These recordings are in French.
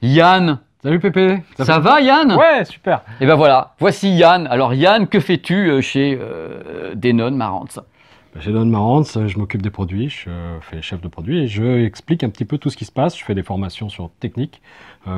Yann, Salut Pépé. ça va Yann? Ouais, super. Et ben voilà, voici Yann. Alors Yann, que fais-tu chez Danone Marantz? Chez Danone Marantz, je m'occupe des produits, je fais chef de produit et je explique un petit peu tout ce qui se passe. Je fais des formations sur technique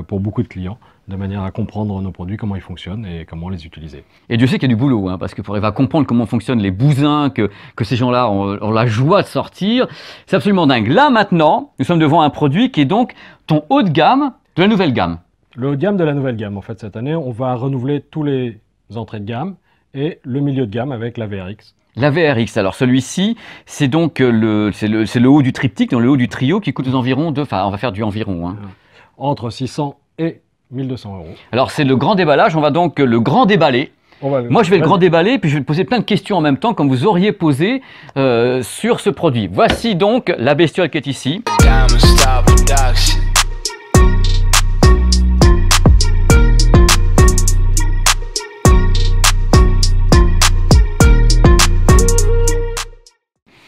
pour beaucoup de clients, de manière à comprendre nos produits, comment ils fonctionnent et comment les utiliser. Et Dieu sait qu'il y a du boulot, hein, parce que pour arriver à comprendre comment fonctionnent les bousins, que ces gens-là ont la joie de sortir, c'est absolument dingue. Là maintenant, nous sommes devant un produit qui est donc ton haut de gamme de la nouvelle gamme. Le haut de gamme de la nouvelle gamme, en fait, cette année, on va renouveler tous les entrées de gamme et le milieu de gamme avec la VRX. La VRX, alors celui-ci, c'est donc le haut du triptyque, dans le haut du trio, qui coûte aux environs de... Enfin, on va faire du environ. Hein. Entre 600 et 1200 euros. Alors c'est le grand déballage, on va donc le grand déballer. Moi, je vais le grand déballer, puis je vais te poser plein de questions en même temps, comme vous auriez posé sur ce produit. Voici donc la bestiole qui est ici.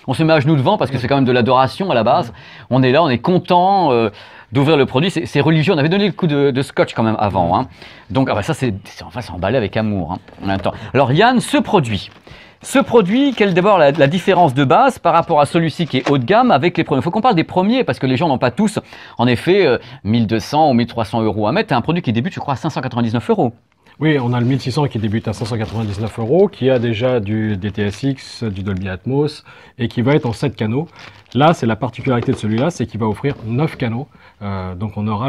On se met à genoux devant parce que c'est quand même de l'adoration à la base. On est là, on est content d'ouvrir le produit. C'est religieux. On avait donné le coup de scotch quand même avant. Hein. Donc ah bah ça, c'est emballé avec amour hein, en même temps. Alors Yann, ce produit, quelle est d'abord la différence de base par rapport à celui-ci qui est haut de gamme avec les premiers? Il faut qu'on parle des premiers parce que les gens n'ont pas tous, en effet, 1200 ou 1300 euros à mettre. C'est un produit qui débute, je crois, à 599 euros. Oui, on a le 1600 qui débute à 599 euros, qui a déjà du DTS:X, du Dolby Atmos et qui va être en 7 canaux. Là, c'est la particularité de celui-là, c'est qu'il va offrir 9 canaux. Donc on aura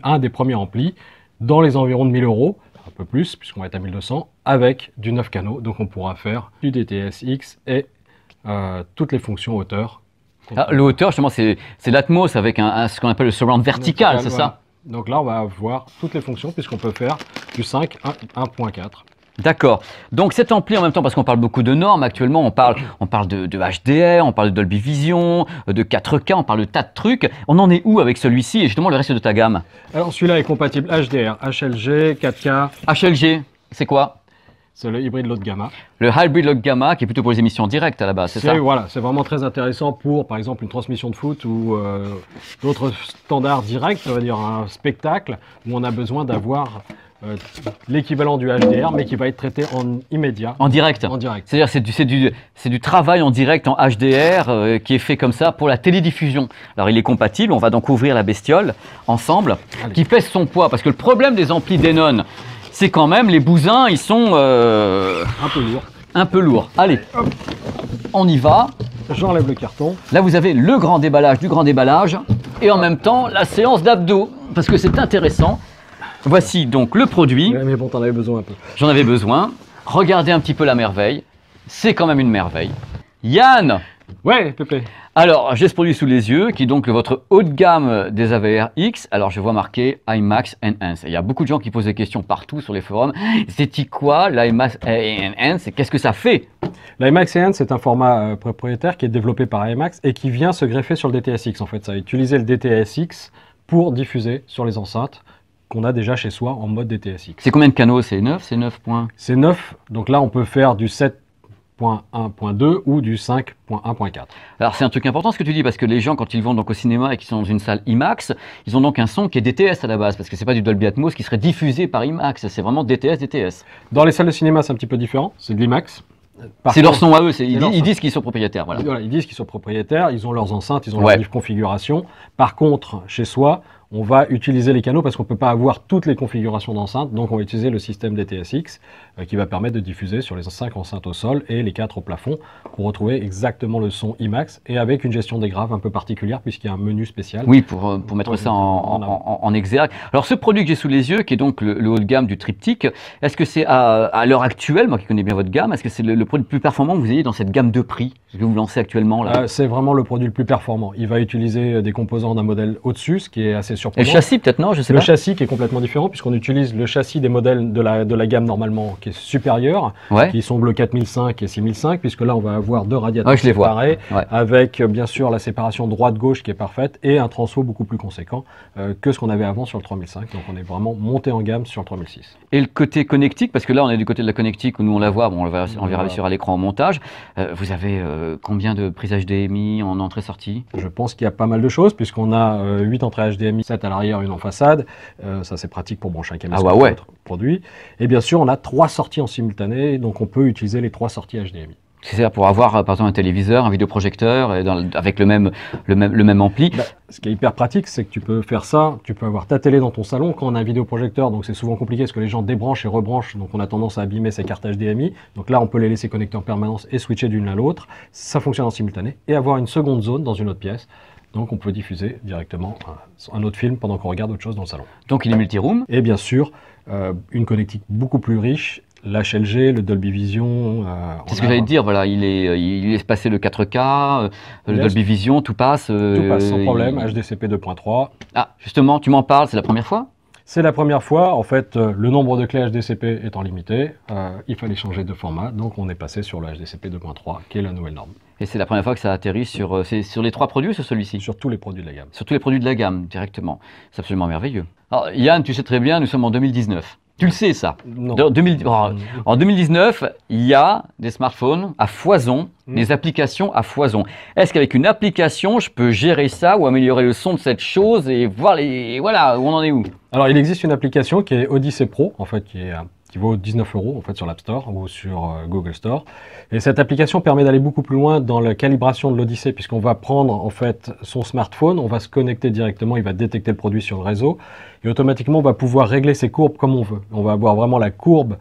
un des premiers amplis dans les environs de 1000 euros, un peu plus puisqu'on va être à 1200, avec du 9 canaux. Donc on pourra faire du DTS:X et toutes les fonctions hauteur. Ah, le hauteur, justement, c'est l'Atmos avec ce qu'on appelle le surround vertical, c'est ça? Donc là, on va avoir toutes les fonctions puisqu'on peut faire du 5 à 1.4. D'accord. Donc cet ampli en même temps, parce qu'on parle beaucoup de normes actuellement, on parle de HDR, on parle de Dolby Vision, de 4K, on parle de tas de trucs. On en est où avec celui-ci et justement le reste de ta gamme? Alors celui-là est compatible HDR, HLG, 4K. HLG, c'est quoi? C'est le hybride low de gamma. Le hybrid low de gamma qui est plutôt pour les émissions directes à la base, c'est ça? Voilà, c'est vraiment très intéressant pour, par exemple, une transmission de foot ou d'autres standards directs, ça veut dire un spectacle où on a besoin d'avoir l'équivalent du HDR, mais qui va être traité en immédiat. En direct. En direct. C'est-à-dire c'est du travail en direct en HDR qui est fait comme ça pour la télédiffusion. Alors il est compatible, on va donc ouvrir la bestiole ensemble, qui pèse son poids, parce que le problème des amplis Denon, c'est quand même les bousins, ils sont un peu lourds. Un peu lourds. Allez, hop, on y va. J'enlève le carton. Là, vous avez le grand déballage du grand déballage et en même temps la séance d'abdos, parce que c'est intéressant. Voici donc le produit. Ouais, mais bon, t'en avais besoin un peu. J'en avais besoin. Regardez un petit peu la merveille. C'est quand même une merveille. Yann! Ouais, Pépé. Alors, j'ai ce produit sous les yeux, qui est donc votre haut de gamme des AVR-X. Alors, je vois marqué IMAX Enhance. Il y a beaucoup de gens qui posent des questions partout sur les forums. C'est quoi l'IMAX Enhance et qu'est-ce que ça fait? L'IMAX Enhance, c'est un format propriétaire qui est développé par IMAX et qui vient se greffer sur le DTS:X. En fait, ça a utilisé le DTS:X pour diffuser sur les enceintes qu'on a déjà chez soi en mode DTS:X. C'est combien de canaux? C'est 9? C'est 9 points? C'est 9. Donc là, on peut faire du 7.1.2 ou du 5.1.4. Alors c'est un truc important ce que tu dis, parce que les gens quand ils vont donc au cinéma et qu'ils sont dans une salle IMAX, ils ont donc un son qui est DTS à la base, parce que c'est pas du Dolby Atmos qui serait diffusé par IMAX, c'est vraiment DTS. Dans les salles de cinéma, c'est un petit peu différent, c'est de l'IMAX. C'est leur son à eux, ils disent qu'ils sont propriétaires. Voilà. Ils disent qu'ils sont propriétaires, ils ont leurs enceintes, ils ont leur livre configuration. Par contre, chez soi, on va utiliser les canaux parce qu'on ne peut pas avoir toutes les configurations d'enceintes, donc on va utiliser le système DTS:X qui va permettre de diffuser sur les 5 enceintes au sol et les 4 au plafond pour retrouver exactement le son IMAX et avec une gestion des graves un peu particulière puisqu'il y a un menu spécial. Oui, pour mettre ça en exergue. Alors ce produit que j'ai sous les yeux, qui est donc le haut de gamme du triptyque, est-ce que c'est à l'heure actuelle, moi qui connais bien votre gamme, est-ce que c'est le produit le plus performant que vous ayez dans cette gamme de prix que vous lancez actuellement là? C'est vraiment le produit le plus performant. Il va utiliser des composants d'un modèle au-dessus, ce qui est assez surprenant. Et le châssis peut-être, non? Je sais pas. Le châssis qui est complètement différent puisqu'on utilise le châssis des modèles de la gamme normalement qui est supérieure, qui sont le 4005 et 6005, puisque là on va avoir deux radiateurs séparés, avec bien sûr la séparation droite-gauche qui est parfaite et un transfo beaucoup plus conséquent que ce qu'on avait avant sur le 3005. Donc on est vraiment monté en gamme sur le 3006. Et le côté connectique, parce que là on est du côté de la connectique où nous on la voit, bon, on verra sur à l'écran en montage. Vous avez combien de prises HDMI en entrée-sortie? Je pense qu'il y a pas mal de choses puisqu'on a 8 entrées HDMI 7 à l'arrière, une en façade. Ça, c'est pratique pour brancher un caméscope Ah ouais. produit. Et bien sûr, on a 3 sorties en simultané, donc on peut utiliser les 3 sorties HDMI. C'est ça, pour avoir par exemple un téléviseur, un vidéoprojecteur, et avec le même ampli. Bah, ce qui est hyper pratique, c'est que tu peux faire ça, tu peux avoir ta télé dans ton salon quand on a un vidéoprojecteur, donc c'est souvent compliqué parce que les gens débranchent et rebranchent, donc on a tendance à abîmer ces cartes HDMI. Donc là, on peut les laisser connecter en permanence et switcher d'une à l'autre. Ça fonctionne en simultané et avoir une seconde zone dans une autre pièce. Donc on peut diffuser directement un autre film pendant qu'on regarde autre chose dans le salon. Donc il est multi-room. Et bien sûr, une connectique beaucoup plus riche. L'HLG, le Dolby Vision. C'est ce que j'allais te dire, voilà, il laisse passer le 4K, le Dolby Vision, tout passe. Tout passe sans problème, HDCP 2.3. Ah, justement, tu m'en parles, c'est la première fois? C'est la première fois, en fait, le nombre de clés HDCP étant limité, il fallait changer de format, donc on est passé sur le HDCP 2.3, qui est la nouvelle norme. Et c'est la première fois que ça atterrit sur les 3 produits ou sur celui-ci? Sur tous les produits de la gamme. Sur tous les produits de la gamme, directement. C'est absolument merveilleux. Alors Yann, tu sais très bien, nous sommes en 2019. Tu le sais ça. Non. En 2019, il y a des smartphones à foison, des applications à foison. Est-ce qu'avec une application, je peux gérer ça ou améliorer le son de cette chose et voir voilà, où on en est où? Alors il existe une application qui est Odyssey Pro, en fait, qui vaut 19 € en fait, sur l'App Store ou sur Google Store. Et cette application permet d'aller beaucoup plus loin dans la calibration de l'Odyssey, puisqu'on va prendre en fait son smartphone, on va se connecter directement, il va détecter le produit sur le réseau, et automatiquement on va pouvoir régler ses courbes comme on veut. On va avoir vraiment la courbe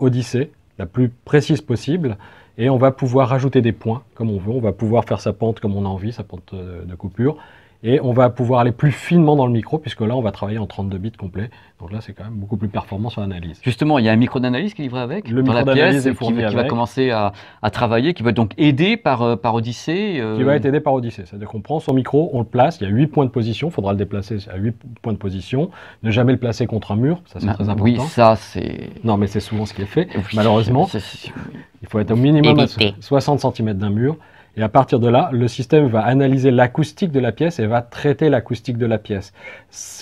Odyssey, la plus précise possible, et on va pouvoir rajouter des points comme on veut, on va pouvoir faire sa pente comme on a envie, sa pente de coupure. Et on va pouvoir aller plus finement dans le micro, puisque là, on va travailler en 32 bits complet. Donc là, c'est quand même beaucoup plus performant sur l'analyse. Justement, il y a un micro d'analyse qui est livré avec, le dans micro la pièce, est fourni qui va commencer à travailler, qui va être donc aidé par Odyssey. Qui va être aidé par Odyssey. C'est-à-dire qu'on prend son micro, on le place, il y a 8 points de position, il faudra le déplacer à 8 points de position. Ne jamais le placer contre un mur, ça c'est très important. Oui, ça c'est... Non, mais c'est souvent ce qui est fait, Oui, malheureusement. Il faut être au minimum à 60 cm d'un mur. Et à partir de là, le système va analyser l'acoustique de la pièce et va traiter l'acoustique de la pièce.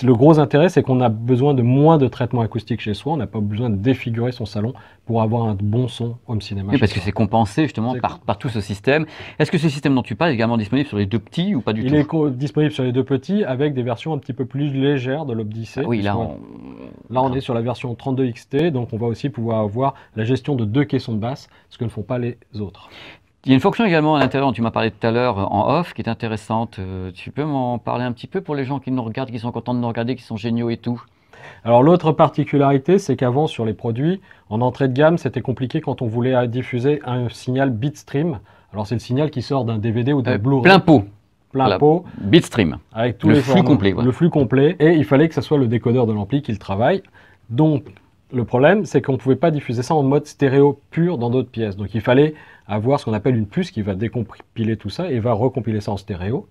Le gros intérêt, c'est qu'on a besoin de moins de traitement acoustique chez soi. On n'a pas besoin de défigurer son salon pour avoir un bon son home cinéma. Oui, parce que c'est compensé justement par tout ce système. Est-ce que ce système dont tu parles est également disponible sur les 2 petits ou pas du tout? Il est disponible sur les 2 petits avec des versions un petit peu plus légères de l'Odyssey. Oui, là on est sur la version 32 XT, donc on va aussi pouvoir avoir la gestion de 2 caissons de basse, ce que ne font pas les autres. Il y a une fonction également à l'intérieur dont tu m'as parlé tout à l'heure en off qui est intéressante. Tu peux m'en parler un petit peu pour les gens qui nous regardent, qui sont contents de nous regarder, qui sont géniaux et tout? Alors l'autre particularité, c'est qu'avant sur les produits, en entrée de gamme, c'était compliqué quand on voulait diffuser un signal bitstream. Alors c'est le signal qui sort d'un DVD ou d'un Blu-ray. Plein pot. Plein pot. Bitstream. Avec tous le les flux complet. Le flux complet. Et il fallait que ce soit le décodeur de l'ampli qui le travaille. Donc le problème, c'est qu'on ne pouvait pas diffuser ça en mode stéréo pur dans d'autres pièces. Donc il fallait avoir ce qu'on appelle une puce qui va décompiler tout ça et va recompiler ça en stéréo.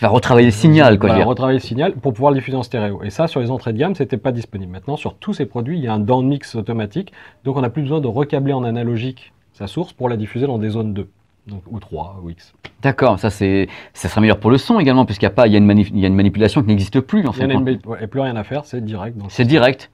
Va retravailler le signal, quoi. Va retravailler le signal pour pouvoir le diffuser en stéréo. Et ça, sur les entrées de gamme, c'était pas disponible. Maintenant, sur tous ces produits, il y a un downmix automatique. Donc on n'a plus besoin de recabler en analogique sa source pour la diffuser dans des zones 2. Donc, ou 3, ou X. D'accord, ça sera meilleur pour le son également, puisqu'il y a une manipulation qui n'existe plus. En fait. Et plus rien à faire, c'est direct. C'est direct.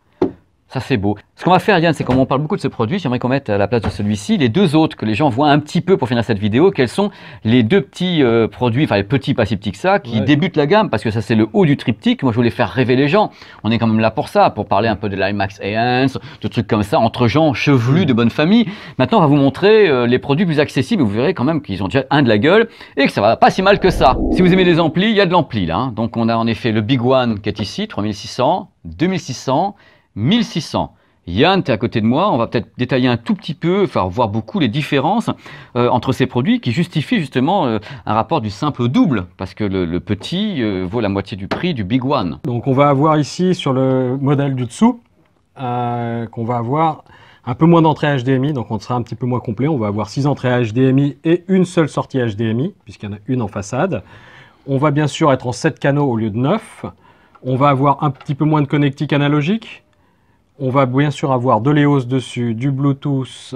Ça, c'est beau. Ce qu'on va faire, Yann, c'est qu'on parle beaucoup de ce produit. J'aimerais qu'on mette à la place de celui-ci les 2 autres que les gens voient un petit peu pour finir cette vidéo. Quels sont les 2 petits produits, enfin les petits, pas si petits que ça, qui débutent la gamme, parce que ça, c'est le haut du triptyque. Moi, je voulais faire rêver les gens. On est quand même là pour ça, pour parler un peu de l'IMAX Enhance, de trucs comme ça, entre gens chevelus, de bonne famille. Maintenant, on va vous montrer les produits plus accessibles. Vous verrez quand même qu'ils ont déjà un de la gueule et que ça va pas si mal que ça. Si vous aimez les amplis, il y a de l'ampli là. Hein. Donc, on a en effet le Big One qui est ici, 3600, 2600, 1600. Yann, tu es à côté de moi, on va peut-être détailler un tout petit peu, enfin voir beaucoup les différences entre ces produits qui justifient justement un rapport du simple au double, parce que le petit vaut la moitié du prix du Big One. Donc on va avoir ici sur le modèle du dessous, qu'on va avoir un peu moins d'entrées HDMI, donc on sera un petit peu moins complet, on va avoir 6 entrées HDMI et une seule sortie HDMI, puisqu'il y en a une en façade. On va bien sûr être en 7 canaux au lieu de 9, on va avoir un petit peu moins de connectique analogique. On va bien sûr avoir de l'EOS dessus, du Bluetooth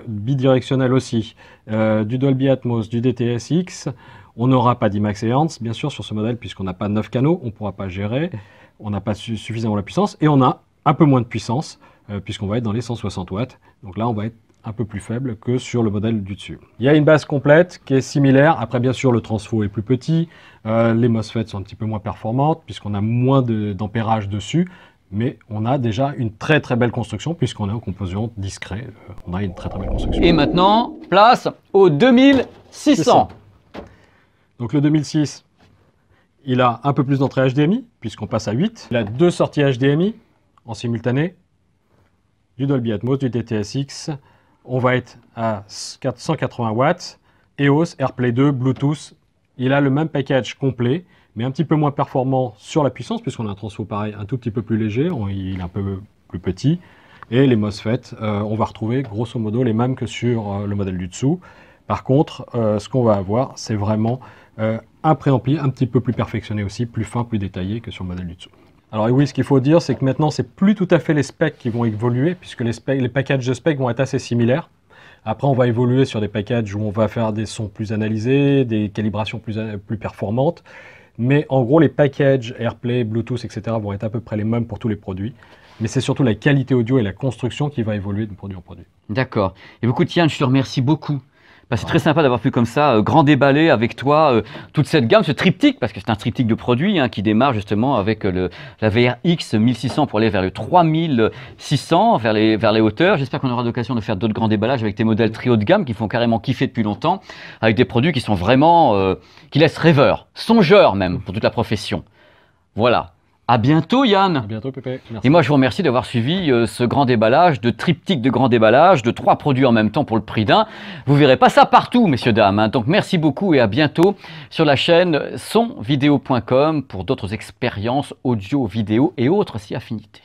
bidirectionnel aussi, du Dolby Atmos, du DTS:X. On n'aura pas d'IMAX Enhance, bien sûr, sur ce modèle, puisqu'on n'a pas 9 canaux, on ne pourra pas gérer, on n'a pas suffisamment la puissance, et on a un peu moins de puissance, puisqu'on va être dans les 160 watts. Donc là, on va être un peu plus faible que sur le modèle du dessus. Il y a une base complète qui est similaire. Après, bien sûr, le transfo est plus petit. Les MOSFET sont un petit peu moins performantes puisqu'on a moins d'ampérage dessus. Mais on a déjà une très très belle construction puisqu'on est en composant discret. On a une très très belle construction. Et maintenant, place au 2600. Donc le 2006, il a un peu plus d'entrée HDMI puisqu'on passe à 8. Il a 2 sorties HDMI en simultané, du Dolby Atmos, du DTS:X. On va être à 180 watts, EOS, AirPlay 2, Bluetooth. Il a le même package complet, mais un petit peu moins performant sur la puissance, puisqu'on a un transfo pareil, un tout petit peu plus léger, il est un peu plus petit. Et les MOSFET, on va retrouver grosso modo les mêmes que sur le modèle du dessous. Par contre, ce qu'on va avoir, c'est vraiment un préampli un petit peu plus perfectionné aussi, plus fin, plus détaillé que sur le modèle du dessous. Alors oui, ce qu'il faut dire, c'est que maintenant, c'est plus tout à fait les specs qui vont évoluer, puisque les packages de specs vont être assez similaires. Après, on va évoluer sur des packages où on va faire des sons plus analysés, des calibrations plus performantes. Mais en gros, les packages AirPlay, Bluetooth, etc. vont être à peu près les mêmes pour tous les produits. Mais c'est surtout la qualité audio et la construction qui va évoluer de produit en produit. D'accord. Et beaucoup, Yann, je te remercie beaucoup. C'est très sympa d'avoir pu comme ça grand déballer avec toi toute cette gamme, ce triptyque, parce que c'est un triptyque de produits qui démarre justement avec la VRX 1600 pour aller vers le 3600, vers les hauteurs. J'espère qu'on aura l'occasion de faire d'autres grands déballages avec tes modèles très haut de gamme qui font carrément kiffer depuis longtemps, avec des produits qui sont vraiment, qui laissent rêveur, songeur même, pour toute la profession. Voilà. À bientôt Yann. À bientôt Pépé. Merci. Et moi je vous remercie d'avoir suivi ce grand déballage, de triptyque de grand déballage, de 3 produits en même temps pour le prix d'un. Vous verrez pas ça partout messieurs dames. Donc merci beaucoup et à bientôt sur la chaîne sonvideo.com pour d'autres expériences audio, vidéo et autres si affinités.